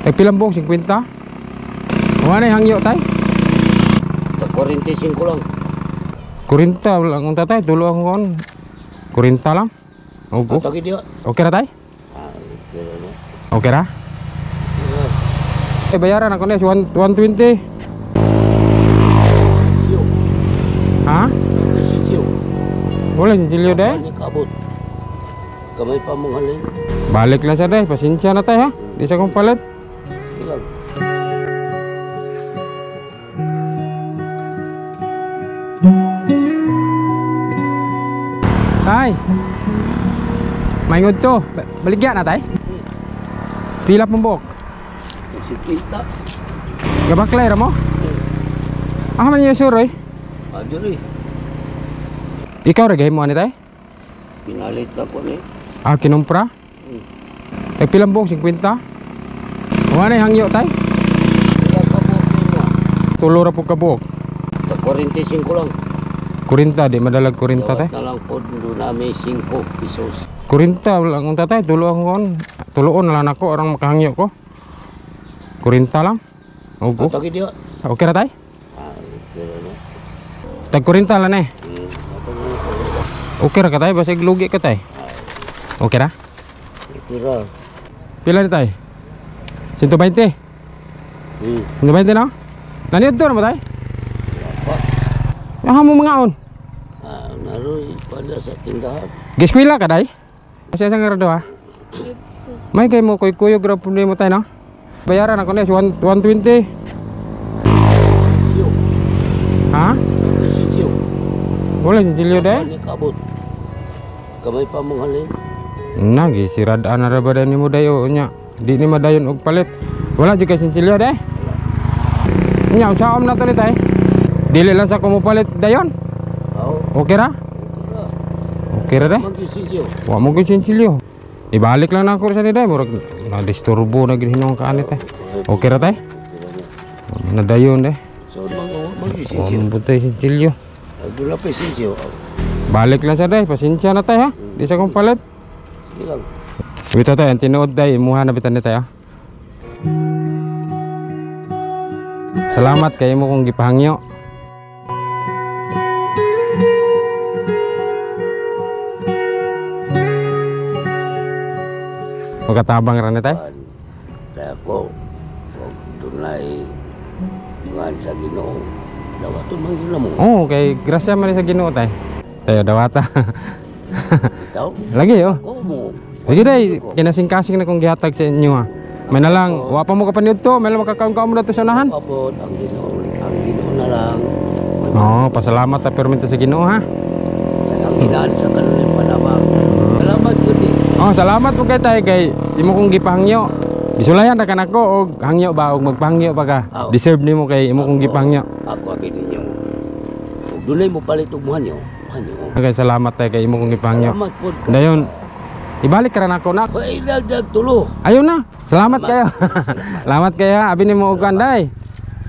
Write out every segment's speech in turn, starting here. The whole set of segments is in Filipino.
Tagpilang buok, 50? Wala na hangyo tay? Tag 45 lang. 40 lang ang tatay, tulo ako kon. 40 lang. Ogo. Tagi dia. Okay ra tay? Okay na. Okay ra? Bayaran ako na 120. Siyo. Ha? Siyo. Wala sinsilyo day? Ni kabot. Kamay pa mong halin. Balik lang sa day, pasensya na tay ha. Di sa kong palit. Ilang. Tay. Maingod to. Baligya na tay? Pila pembok. Si kita. Gabaklay ra mo? Ah man yung suroy. Adiri. Ikaw ra gay mo ani tay? Pinalit na ko ni. Ah kinumpra? Tagpilang buok 50? Wala na hangyo tay? Kaya kabot niya. Tulo ra po ka buok. Tag 45 lang. 40 di madalag 40 tay. Dawat na lang po doon namin 5 pesos. 40 lang ang tatay, tulo ako kon. Tuloon na lang ako orang makahangyo ko. 40 lang. Ogo. Tagi dia. Okay ra tay? Okay na. Tag 40 lang eh. Okay ra ka tay, basig lugi ka tay. Okay ra? Kira. Pila ni tay? 120. 120 na? Naniod to na ba tay? Yang mo mga on. Naroy pada sa tindahan. Giskwila ka day? Kasi sa nga ha? May kay mo kuy-kuyog ra pud mo tay no? Bayaran ako ni 120. Siyo. Ha? Siyo. Wala sinsilyo day? Ni kabot. Kamay pa mong halin. Nagi siradaan na ra ba ni mo dayo nya. Di ni madayon og palit. Wala jud kay sinsilyo day. Nya usaom na to ni tay. Dili lang sa kumupalit dayon. Okay ra? Okay ra day? Mag-siyo. Wa mo gyud sinsilyo. Ibalik lang na ako sa day murag na disturbo na gid hinong kaanit tay. Okay ra tay? Nadayon day. So Wa mag-siyo. mo butay sinsilyo. Agula pa siyo. Balik lang sa day, pasensya na tay ha. Di sa kong palit. Sige lang. Bito tay, ang tinuod day, imuha na bitan ni tay ha. Salamat kay mo kong gipahangyo. Magkatabang ra ni tay? Kaya ko, tunay ngan sa Ginoo. Dawaton man gila mo. Oo, kay grasya man sa Ginoo tay. Tayo dawata. Ikaw? Lagi oh. Ko mo. Sige day, kinasing-kasing na kong gihatag sa inyo ha. May na lang, wa pa mo kapaniod to, may lang makakaon mo dito sa unahan. Abot ang Ginoo na lang. Oo, pasalamat ta perminta sa Ginoo ha. Ang ginaan sa kanunin panabang. Salamat yun eh. Oh, salamat po kay tay kay di mo kong gipahangyo. Bisulayan na kanako og hangyo ba og magpahangyo pa ka. Deserve nimo kay imo kong gipahangyo. Ako abin ninyo. Dunay mo palit og muhanyo. Okay, salamat tay kay imo kong gipahangyo. Salamat po. Dayon, ibalik ka na ako na. Ay, dagdag tulo. Ayun na. Salamat kayo. Salamat kayo ha. Abi nimo og kanday.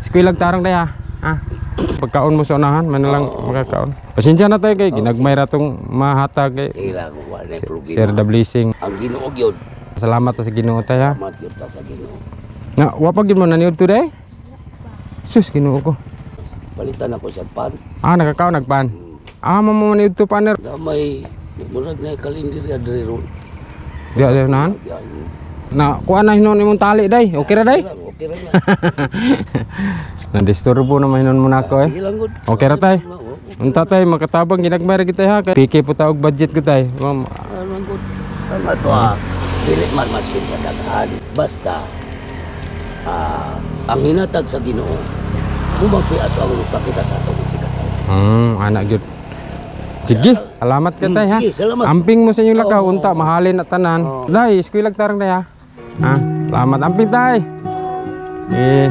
Squilag tarong day ha. Ha. Pagkaon mo sa unahan, man lang makakaon. Pasensya na tayo kay ginagmay ra tong mahatag kay Ilang wala problema. share the blessing. Ang Ginoo gyud. Salamat sa Ginoo tay ha. Salamat gyud ta sa Ginoo. Na wa pa gid mo naniud today? Sus Ginoo ko. Palitan ako sa pan. Ah, nakakaon nagpan. Ah, mo maniud to paner. Damay murag na kalendir ya diri ron. Di ada nahan. Na kuan na hinon imong tali day. Okay ra day? Okay ra na. Na-disturbo na mahinon mo na ako eh. Sige lang gud. Okay ra tay. Unta tay makatabang ginagmay ra kita ha. PK po ta og budget ko tay. Ano gud. Tama to ah. Dili man maskin sa daghan. Basta ang hinatag sa Ginoo. Kumaki ato ang pakita sa atong sikatan. Anak gyud. Sige, salamat ka tay ha. Sige, salamat. Amping mo sa inyong lakaw unta mahalin at tanan. Day, eskwela tarang day ha. Ha, salamat amping tay. Eh